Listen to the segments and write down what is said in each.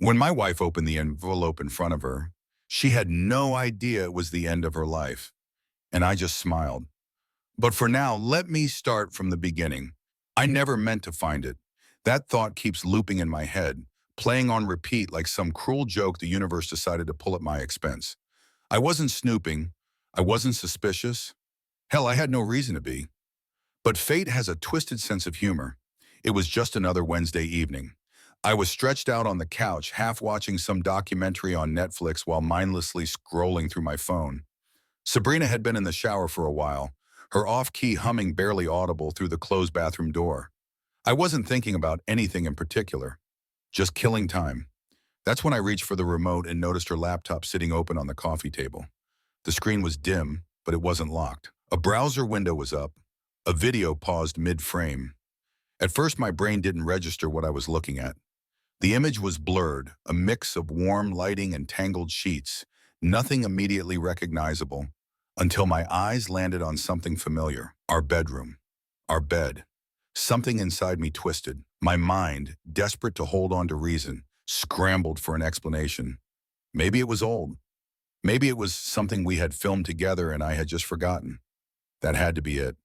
When my wife opened the envelope in front of her, she had no idea it was the end of her life, and I just smiled. But for now, let me start from the beginning. I never meant to find it. That thought keeps looping in my head, playing on repeat like some cruel joke the universe decided to pull at my expense. I wasn't snooping. I wasn't suspicious. Hell, I had no reason to be. But fate has a twisted sense of humor. It was just another Wednesday evening. I was stretched out on the couch, half watching some documentary on Netflix while mindlessly scrolling through my phone. Sabrina had been in the shower for a while, her off-key humming barely audible through the closed bathroom door. I wasn't thinking about anything in particular, just killing time. That's when I reached for the remote and noticed her laptop sitting open on the coffee table. The screen was dim, but it wasn't locked. A browser window was up. A video paused mid-frame. At first, my brain didn't register what I was looking at. The image was blurred, a mix of warm lighting and tangled sheets, nothing immediately recognizable, until my eyes landed on something familiar. Our bedroom. Our bed. Something inside me twisted. My mind, desperate to hold on to reason, scrambled for an explanation. Maybe it was old. Maybe it was something we had filmed together and I had just forgotten. That had to be it.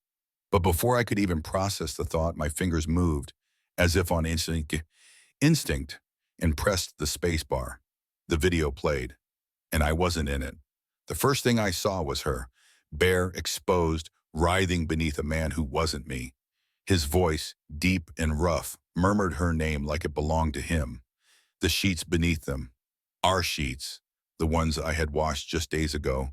But before I could even process the thought, my fingers moved, as if on instinct, and pressed the space bar. The video played, and I wasn't in it. The first thing I saw was her, bare, exposed, writhing beneath a man who wasn't me. His voice, deep and rough, murmured her name like it belonged to him. The sheets beneath them, our sheets, the ones I had washed just days ago,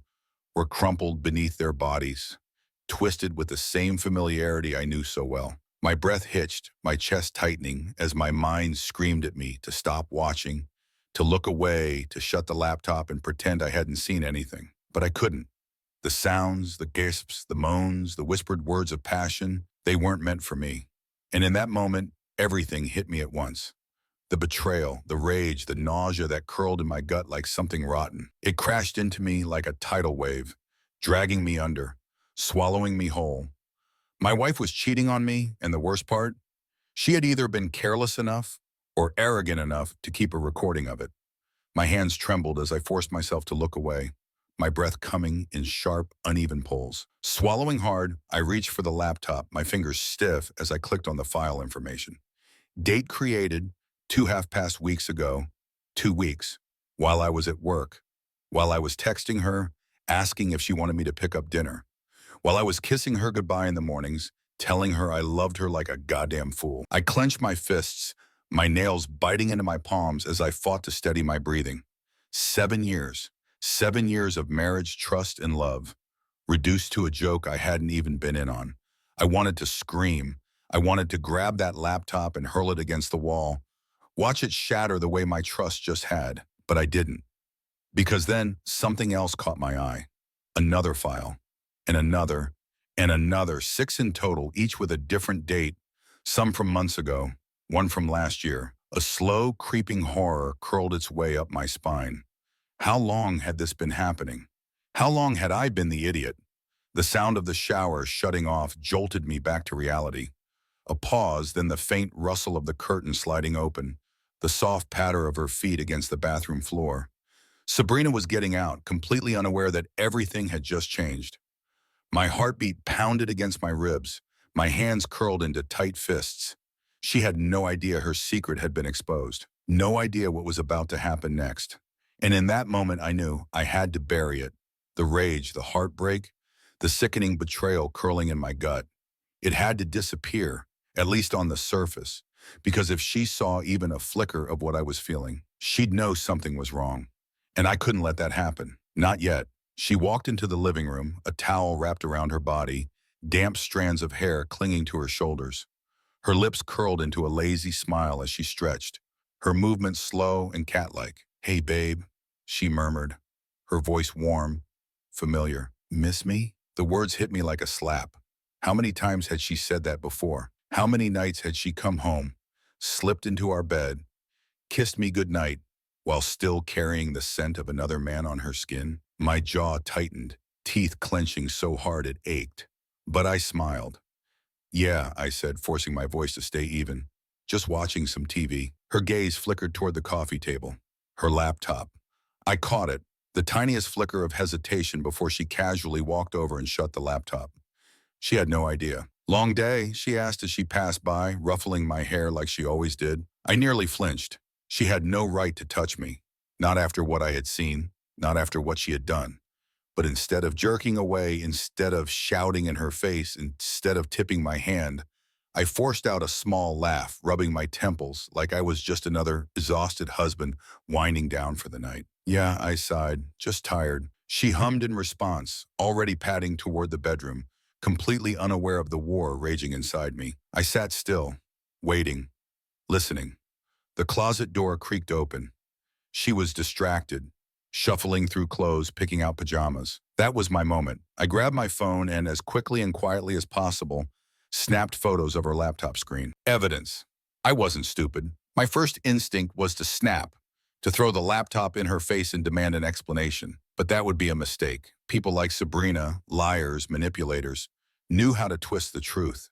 were crumpled beneath their bodies, twisted with the same familiarity I knew so well. My breath hitched, my chest tightening as my mind screamed at me to stop watching, to look away, to shut the laptop and pretend I hadn't seen anything. But I couldn't. The sounds, the gasps, the moans, the whispered words of passion, they weren't meant for me. And in that moment, everything hit me at once. The betrayal, the rage, the nausea that curled in my gut like something rotten. It crashed into me like a tidal wave, dragging me under, swallowing me whole. My wife was cheating on me, and the worst part, she had either been careless enough or arrogant enough to keep a recording of it. My hands trembled as I forced myself to look away, my breath coming in sharp, uneven pulls. Swallowing hard, I reached for the laptop, my fingers stiff as I clicked on the file information. Date created 2.5 weeks ago, 2 weeks, while I was at work, while I was texting her, asking if she wanted me to pick up dinner, while I was kissing her goodbye in the mornings, telling her I loved her like a goddamn fool. I clenched my fists, my nails biting into my palms as I fought to steady my breathing. 7 years. 7 years of marriage, trust, and love, reduced to a joke I hadn't even been in on. I wanted to scream. I wanted to grab that laptop and hurl it against the wall, watch it shatter the way my trust just had, but I didn't. Because then something else caught my eye. Another file, and another, and another, 6 in total, each with a different date, some from months ago, one from last year. A slow, creeping horror curled its way up my spine. How long had this been happening? How long had I been the idiot? The sound of the shower shutting off jolted me back to reality. A pause, then the faint rustle of the curtain sliding open, the soft patter of her feet against the bathroom floor. Sabrina was getting out, completely unaware that everything had just changed. My heartbeat pounded against my ribs, my hands curled into tight fists. She had no idea her secret had been exposed, no idea what was about to happen next. And in that moment, I knew I had to bury it. The rage, the heartbreak, the sickening betrayal curling in my gut. It had to disappear, at least on the surface, because if she saw even a flicker of what I was feeling, she'd know something was wrong. And I couldn't let that happen. Not yet. She walked into the living room, a towel wrapped around her body, damp strands of hair clinging to her shoulders. Her lips curled into a lazy smile as she stretched, her movements slow and cat-like. "Hey, babe," she murmured, her voice warm, familiar. "Miss me?" The words hit me like a slap. How many times had she said that before? How many nights had she come home, slipped into our bed, kissed me goodnight, while still carrying the scent of another man on her skin? My jaw tightened, teeth clenching so hard it ached. But I smiled. "Yeah," I said, forcing my voice to stay even. "Just watching some TV." Her gaze flickered toward the coffee table, her laptop. I caught it, the tiniest flicker of hesitation before she casually walked over and shut the laptop. She had no idea. "Long day?" she asked as she passed by, ruffling my hair like she always did. I nearly flinched. She had no right to touch me. Not after what I had seen, not after what she had done. But instead of jerking away, instead of shouting in her face, instead of tipping my hand, I forced out a small laugh, rubbing my temples like I was just another exhausted husband winding down for the night. "Yeah," I sighed, "just tired." She hummed in response, already padding toward the bedroom, completely unaware of the war raging inside me. I sat still, waiting, listening. The closet door creaked open. She was distracted, shuffling through clothes, picking out pajamas. That was my moment. I grabbed my phone and, as quickly and quietly as possible, snapped photos of her laptop screen. Evidence. I wasn't stupid. My first instinct was to snap, to throw the laptop in her face and demand an explanation. But that would be a mistake. People like Sabrina, liars, manipulators, knew how to twist the truth.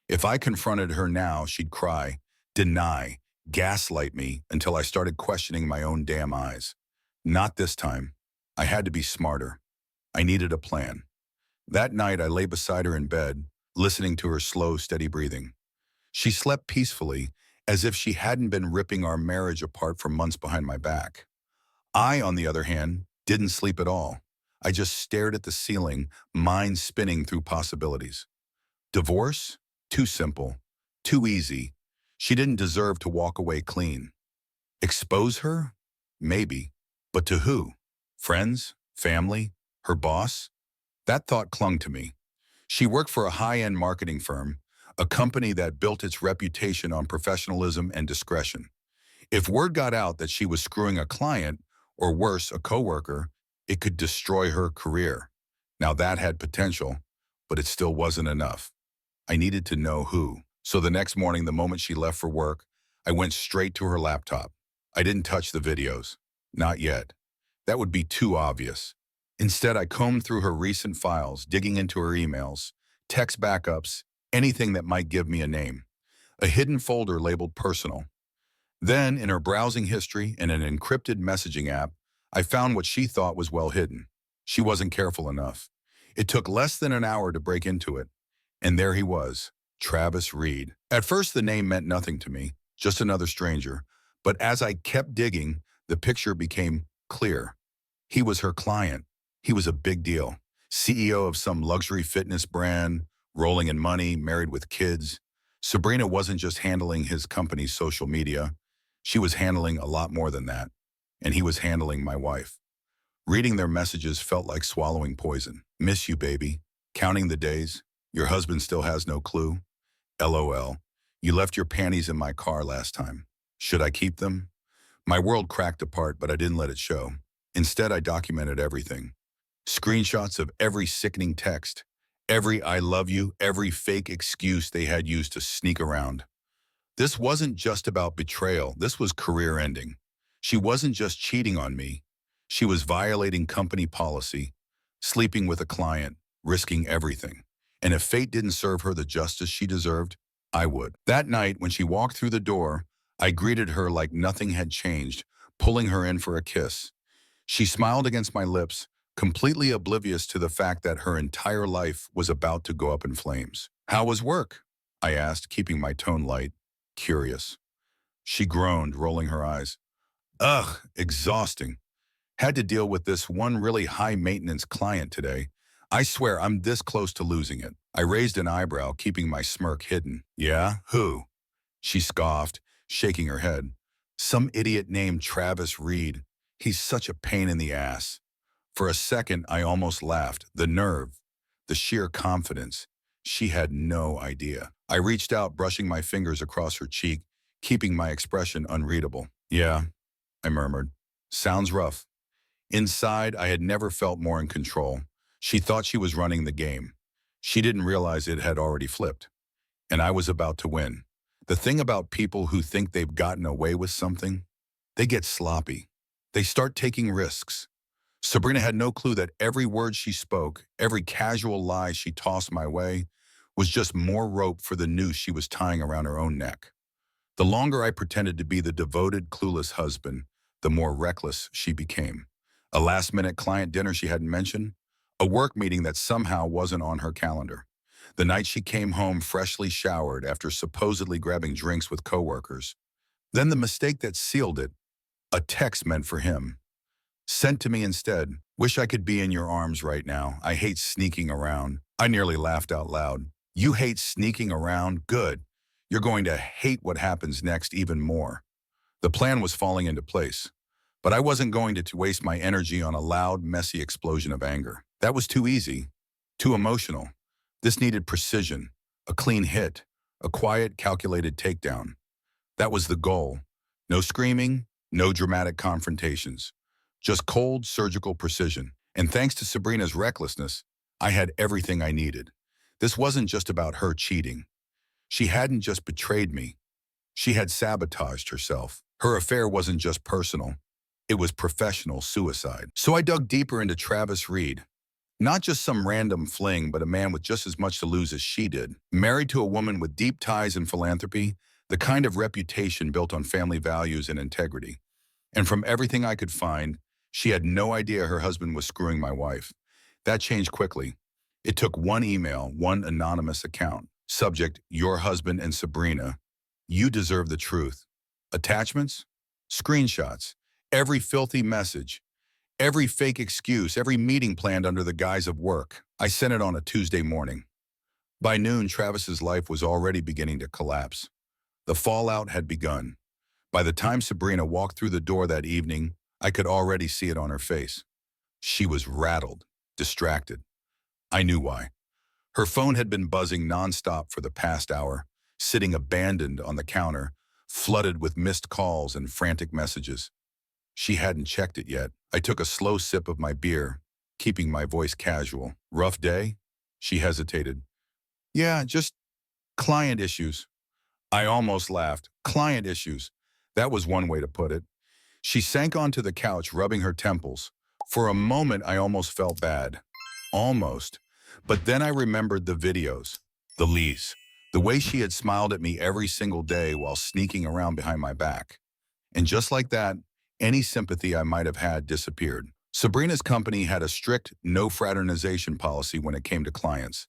If I confronted her now, she'd cry, deny, gaslight me until I started questioning my own damn eyes. Not this time. I had to be smarter. I needed a plan. That night, I lay beside her in bed, listening to her slow, steady breathing. She slept peacefully, as if she hadn't been ripping our marriage apart for months behind my back. I, on the other hand, didn't sleep at all. I just stared at the ceiling, mind spinning through possibilities. Divorce? Too simple. Too easy. She didn't deserve to walk away clean. Expose her? Maybe. But to who? Friends? Family? Her boss? That thought clung to me. She worked for a high-end marketing firm, a company that built its reputation on professionalism and discretion. If word got out that she was screwing a client, or worse, a coworker, it could destroy her career. Now that had potential, but it still wasn't enough. I needed to know who. So the next morning, the moment she left for work, I went straight to her laptop. I didn't touch the videos. Not yet. That would be too obvious. Instead, I combed through her recent files, digging into her emails, text backups, anything that might give me a name. A hidden folder labeled personal. Then, in her browsing history and an encrypted messaging app, I found what she thought was well hidden. She wasn't careful enough. It took less than an hour to break into it. And there he was, Travis Reed. At first, the name meant nothing to me, just another stranger. But as I kept digging, the picture became clear. He was her client. He was a big deal. CEO of some luxury fitness brand, rolling in money, married with kids. Sabrina wasn't just handling his company's social media. She was handling a lot more than that. And he was handling my wife. Reading their messages felt like swallowing poison. "Miss you, baby. Counting the days. Your husband still has no clue. LOL. You left your panties in my car last time. Should I keep them?" My world cracked apart, but I didn't let it show. Instead, I documented everything. Screenshots of every sickening text, every "I love you," every fake excuse they had used to sneak around. This wasn't just about betrayal. This was career ending. She wasn't just cheating on me. She was violating company policy, sleeping with a client, risking everything. And if fate didn't serve her the justice she deserved, I would. That night, when she walked through the door, I greeted her like nothing had changed, pulling her in for a kiss. She smiled against my lips, completely oblivious to the fact that her entire life was about to go up in flames. "How was work?" I asked, keeping my tone light, curious. She groaned, rolling her eyes. "Ugh, exhausting. Had to deal with this one really high-maintenance client today. I swear I'm this close to losing it." I raised an eyebrow, keeping my smirk hidden. "Yeah? Who?" She scoffed, shaking her head. "Some idiot named Travis Reed. He's such a pain in the ass." For a second, I almost laughed. The nerve, the sheer confidence. She had no idea. I reached out, brushing my fingers across her cheek, keeping my expression unreadable. "Yeah," I murmured. "Sounds rough." Inside, I had never felt more in control. She thought she was running the game. She didn't realize it had already flipped. And I was about to win. The thing about people who think they've gotten away with something, they get sloppy. They start taking risks. Sabrina had no clue that every word she spoke, every casual lie she tossed my way, was just more rope for the noose she was tying around her own neck. The longer I pretended to be the devoted, clueless husband, the more reckless she became. A last-minute client dinner she hadn't mentioned, a work meeting that somehow wasn't on her calendar. The night she came home freshly showered after supposedly grabbing drinks with coworkers. Then the mistake that sealed it, a text meant for him. Sent to me instead. Wish I could be in your arms right now. I hate sneaking around. I nearly laughed out loud. You hate sneaking around? Good. You're going to hate what happens next even more. The plan was falling into place, but I wasn't going to waste my energy on a loud, messy explosion of anger. That was too easy, too emotional. This needed precision, a clean hit, a quiet, calculated takedown. That was the goal. No screaming, no dramatic confrontations. Just cold, surgical precision. And thanks to Sabrina's recklessness, I had everything I needed. This wasn't just about her cheating. She hadn't just betrayed me. She had sabotaged herself. Her affair wasn't just personal. It was professional suicide. So I dug deeper into Travis Reed. Not just some random fling, but a man with just as much to lose as she did. Married to a woman with deep ties in philanthropy, the kind of reputation built on family values and integrity. And from everything I could find, she had no idea her husband was screwing my wife. That changed quickly. It took one email, one anonymous account. Subject, your husband and Sabrina. You deserve the truth. Attachments? Screenshots. Every filthy message. Every fake excuse, every meeting planned under the guise of work. I sent it on a Tuesday morning. By noon, Travis's life was already beginning to collapse. The fallout had begun. By the time Sabrina walked through the door that evening, I could already see it on her face. She was rattled, distracted. I knew why. Her phone had been buzzing nonstop for the past hour, sitting abandoned on the counter, flooded with missed calls and frantic messages. She hadn't checked it yet. I took a slow sip of my beer, keeping my voice casual. Rough day? She hesitated. Yeah, just client issues. I almost laughed. Client issues. That was one way to put it. She sank onto the couch, rubbing her temples. For a moment, I almost felt bad. Almost. But then I remembered the videos, the lease, the way she had smiled at me every single day while sneaking around behind my back. And just like that, any sympathy I might have had disappeared. Sabrina's company had a strict no fraternization policy when it came to clients.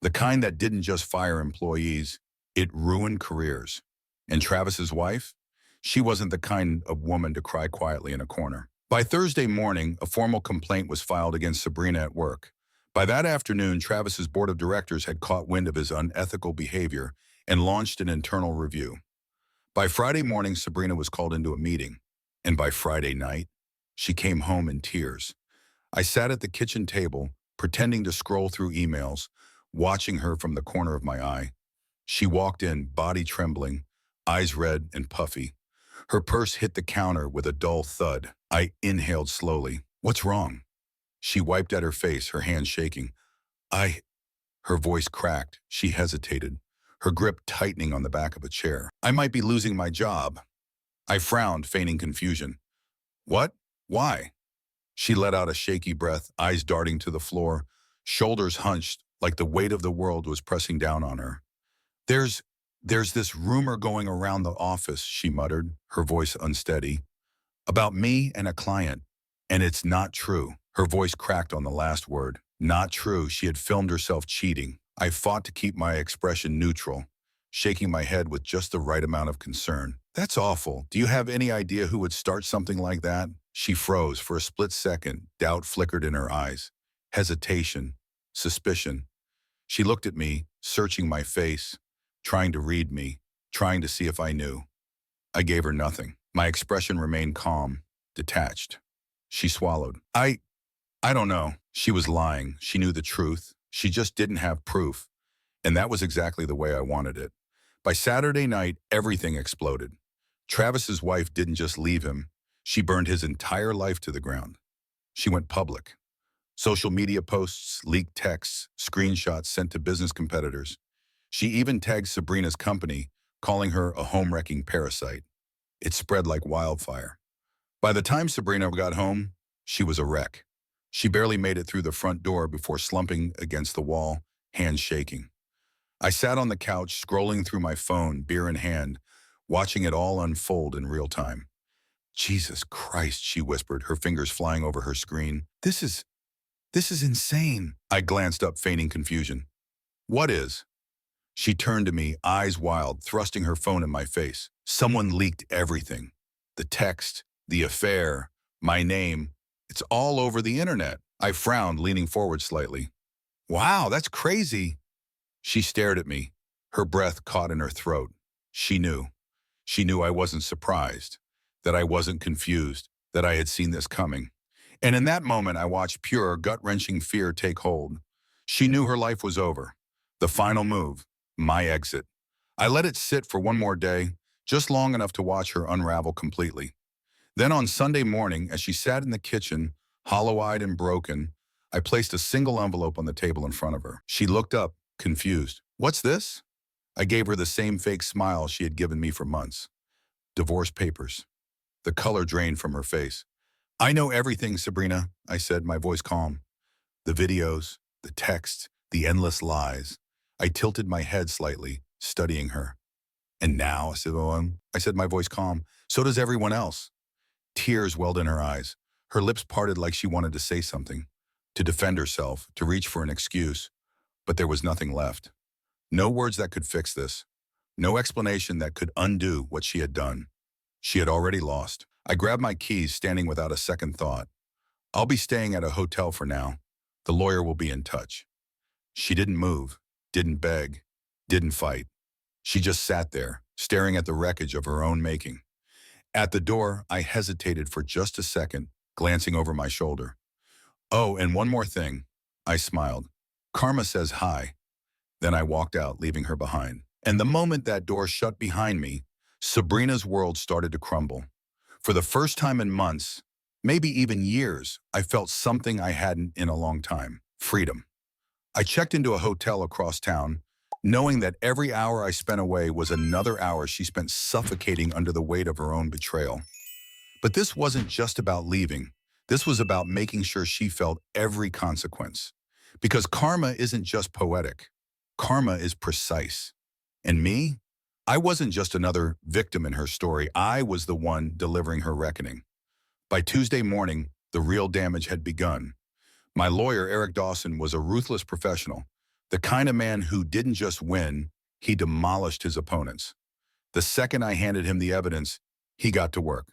The kind that didn't just fire employees, it ruined careers. And Travis's wife? She wasn't the kind of woman to cry quietly in a corner. By Thursday morning, a formal complaint was filed against Sabrina at work. By that afternoon, Travis's board of directors had caught wind of his unethical behavior and launched an internal review. By Friday morning, Sabrina was called into a meeting. And by Friday night, she came home in tears. I sat at the kitchen table, pretending to scroll through emails, watching her from the corner of my eye. She walked in, body trembling, eyes red and puffy. Her purse hit the counter with a dull thud. I inhaled slowly. What's wrong? She wiped at her face, her hands shaking. Her voice cracked. She hesitated, her grip tightening on the back of a chair. I might be losing my job. I frowned, feigning confusion. What? Why? She let out a shaky breath, eyes darting to the floor, shoulders hunched like the weight of the world was pressing down on her. There's this rumor going around the office, she muttered, her voice unsteady, about me and a client. And it's not true. Her voice cracked on the last word. Not true. She had filmed herself cheating. I fought to keep my expression neutral, shaking my head with just the right amount of concern. That's awful. Do you have any idea who would start something like that? She froze. For a split second, doubt flickered in her eyes. Hesitation. Suspicion. She looked at me, searching my face, trying to read me, trying to see if I knew. I gave her nothing. My expression remained calm, detached. She swallowed. I don't know. She was lying. She knew the truth. She just didn't have proof. And that was exactly the way I wanted it. By Saturday night, everything exploded. Travis's wife didn't just leave him. She burned his entire life to the ground. She went public. Social media posts, leaked texts, screenshots sent to business competitors. She even tagged Sabrina's company, calling her a home-wrecking parasite. It spread like wildfire. By the time Sabrina got home, she was a wreck. She barely made it through the front door before slumping against the wall, hands shaking. I sat on the couch, scrolling through my phone, beer in hand, watching it all unfold in real time. Jesus Christ, she whispered, her fingers flying over her screen. This is insane. I glanced up, feigning confusion. What is? She turned to me, eyes wild, thrusting her phone in my face. Someone leaked everything. The text, the affair, my name. It's all over the internet. I frowned, leaning forward slightly. Wow, that's crazy. She stared at me, her breath caught in her throat. She knew. She knew I wasn't surprised, that I wasn't confused, that I had seen this coming. And in that moment, I watched pure, gut-wrenching fear take hold. She knew her life was over. The final move, my exit. I let it sit for one more day, just long enough to watch her unravel completely. Then on Sunday morning, as she sat in the kitchen, hollow-eyed and broken, I placed a single envelope on the table in front of her. She looked up, confused. What's this? I gave her the same fake smile she had given me for months. Divorce papers. The color drained from her face. I know everything, Sabrina, I said, my voice calm. The videos, the texts, the endless lies. I tilted my head slightly, studying her. And now, I said, my voice calm, so does everyone else. Tears welled in her eyes. Her lips parted like she wanted to say something, to defend herself, to reach for an excuse. But there was nothing left. No words that could fix this. No explanation that could undo what she had done. She had already lost. I grabbed my keys, standing without a second thought. I'll be staying at a hotel for now. The lawyer will be in touch. She didn't move, didn't beg, didn't fight. She just sat there, staring at the wreckage of her own making. At the door, I hesitated for just a second, glancing over my shoulder. Oh, and one more thing. I smiled. Karma says hi. Then I walked out, leaving her behind. And the moment that door shut behind me, Sabrina's world started to crumble. For the first time in months, maybe even years, I felt something I hadn't in a long time: freedom. I checked into a hotel across town, knowing that every hour I spent away was another hour she spent suffocating under the weight of her own betrayal. But this wasn't just about leaving. This was about making sure she felt every consequence. Because karma isn't just poetic. Karma is precise. And me? I wasn't just another victim in her story. I was the one delivering her reckoning. By Tuesday morning, the real damage had begun. My lawyer, Eric Dawson, was a ruthless professional, the kind of man who didn't just win, he demolished his opponents. The second I handed him the evidence, he got to work.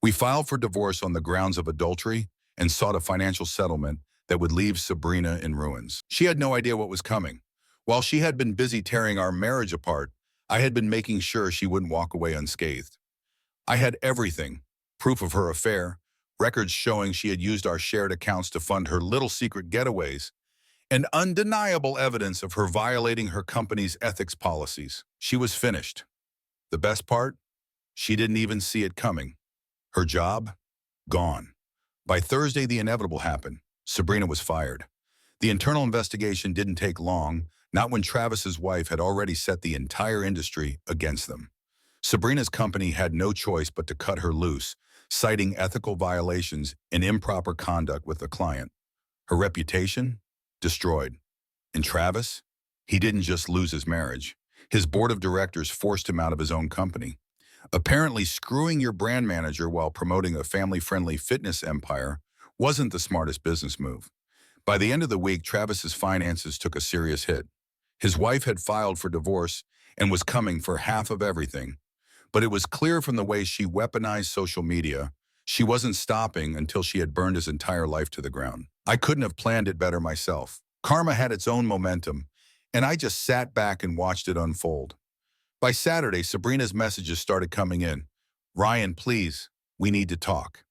We filed for divorce on the grounds of adultery and sought a financial settlement that would leave Sabrina in ruins. She had no idea what was coming. While she had been busy tearing our marriage apart, I had been making sure she wouldn't walk away unscathed. I had everything: proof of her affair, records showing she had used our shared accounts to fund her little secret getaways, and undeniable evidence of her violating her company's ethics policies. She was finished. The best part? She didn't even see it coming. Her job? Gone. By Thursday, the inevitable happened. Sabrina was fired. The internal investigation didn't take long, not when Travis's wife had already set the entire industry against them. Sabrina's company had no choice but to cut her loose, citing ethical violations and improper conduct with the client. Her reputation? Destroyed. And Travis? He didn't just lose his marriage. His board of directors forced him out of his own company. Apparently, screwing your brand manager while promoting a family-friendly fitness empire wasn't the smartest business move. By the end of the week, Travis's finances took a serious hit. His wife had filed for divorce and was coming for half of everything. But it was clear from the way she weaponized social media, she wasn't stopping until she had burned his entire life to the ground. I couldn't have planned it better myself. Karma had its own momentum, and I just sat back and watched it unfold. By Saturday, Sabrina's messages started coming in. Ryan, please, we need to talk.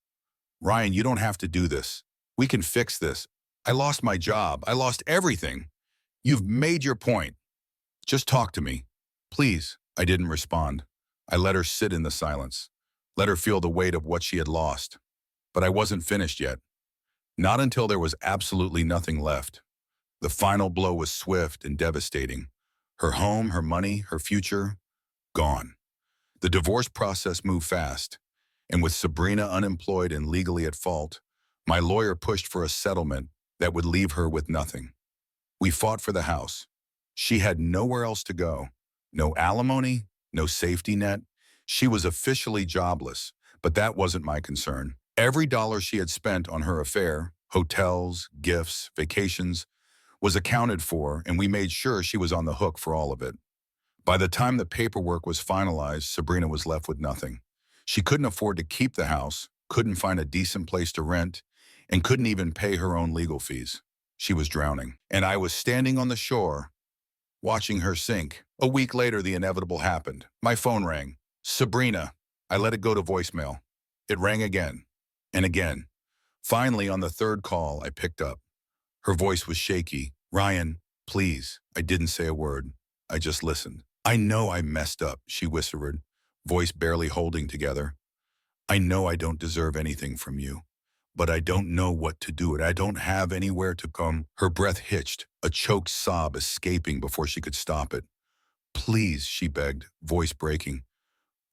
Ryan, you don't have to do this. We can fix this. I lost my job. I lost everything. You've made your point. Just talk to me. Please. I didn't respond. I let her sit in the silence, let her feel the weight of what she had lost. But I wasn't finished yet. Not until there was absolutely nothing left. The final blow was swift and devastating. Her home, her money, her future, gone. The divorce process moved fast, and with Sabrina unemployed and legally at fault, my lawyer pushed for a settlement that would leave her with nothing. We fought for the house. She had nowhere else to go. No alimony, no safety net. She was officially jobless, but that wasn't my concern. Every dollar she had spent on her affair, hotels, gifts, vacations, was accounted for, and we made sure she was on the hook for all of it. By the time the paperwork was finalized, Sabrina was left with nothing. She couldn't afford to keep the house, couldn't find a decent place to rent, and couldn't even pay her own legal fees. She was drowning, and I was standing on the shore, watching her sink. A week later, the inevitable happened. My phone rang. Sabrina. I let it go to voicemail. It rang again, and again. Finally, on the third call, I picked up. Her voice was shaky. Ryan, please. I didn't say a word. I just listened. I know I messed up, she whispered, voice barely holding together. I know I don't deserve anything from you, but I don't know what to do. I don't have anywhere to come. Her breath hitched, a choked sob escaping before she could stop it. Please, she begged, voice breaking.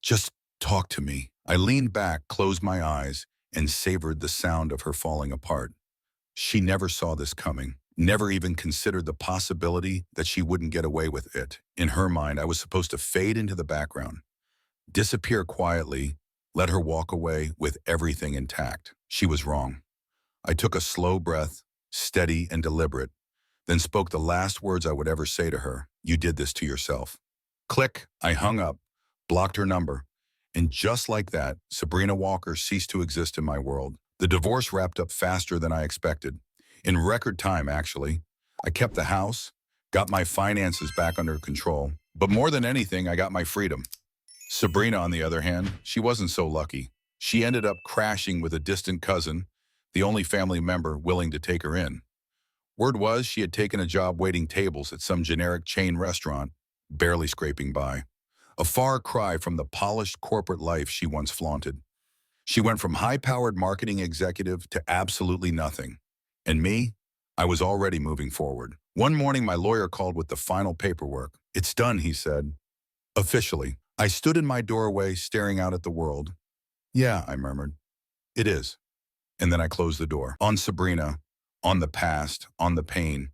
Just talk to me. I leaned back, closed my eyes, and savored the sound of her falling apart. She never saw this coming, never even considered the possibility that she wouldn't get away with it. In her mind, I was supposed to fade into the background, disappear quietly, let her walk away with everything intact. She was wrong. I took a slow breath, steady and deliberate, then spoke the last words I would ever say to her. You did this to yourself. Click, I hung up, blocked her number, and just like that, Sabrina Walker ceased to exist in my world. The divorce wrapped up faster than I expected. In record time, actually. I kept the house, got my finances back under control, but more than anything, I got my freedom. Sabrina, on the other hand, she wasn't so lucky. She ended up crashing with a distant cousin, the only family member willing to take her in. Word was she had taken a job waiting tables at some generic chain restaurant, barely scraping by. A far cry from the polished corporate life she once flaunted. She went from high-powered marketing executive to absolutely nothing. And me? I was already moving forward. One morning, my lawyer called with the final paperwork. It's done, he said. Officially. I stood in my doorway, staring out at the world. Yeah, I murmured. It is. And then I closed the door. On Sabrina, on the past, on the pain.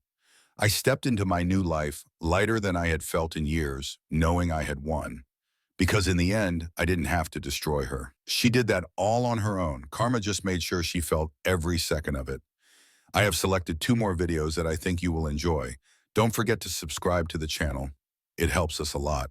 I stepped into my new life, lighter than I had felt in years, knowing I had won. Because in the end, I didn't have to destroy her. She did that all on her own. Karma just made sure she felt every second of it. I have selected 2 more videos that I think you will enjoy. Don't forget to subscribe to the channel. It helps us a lot.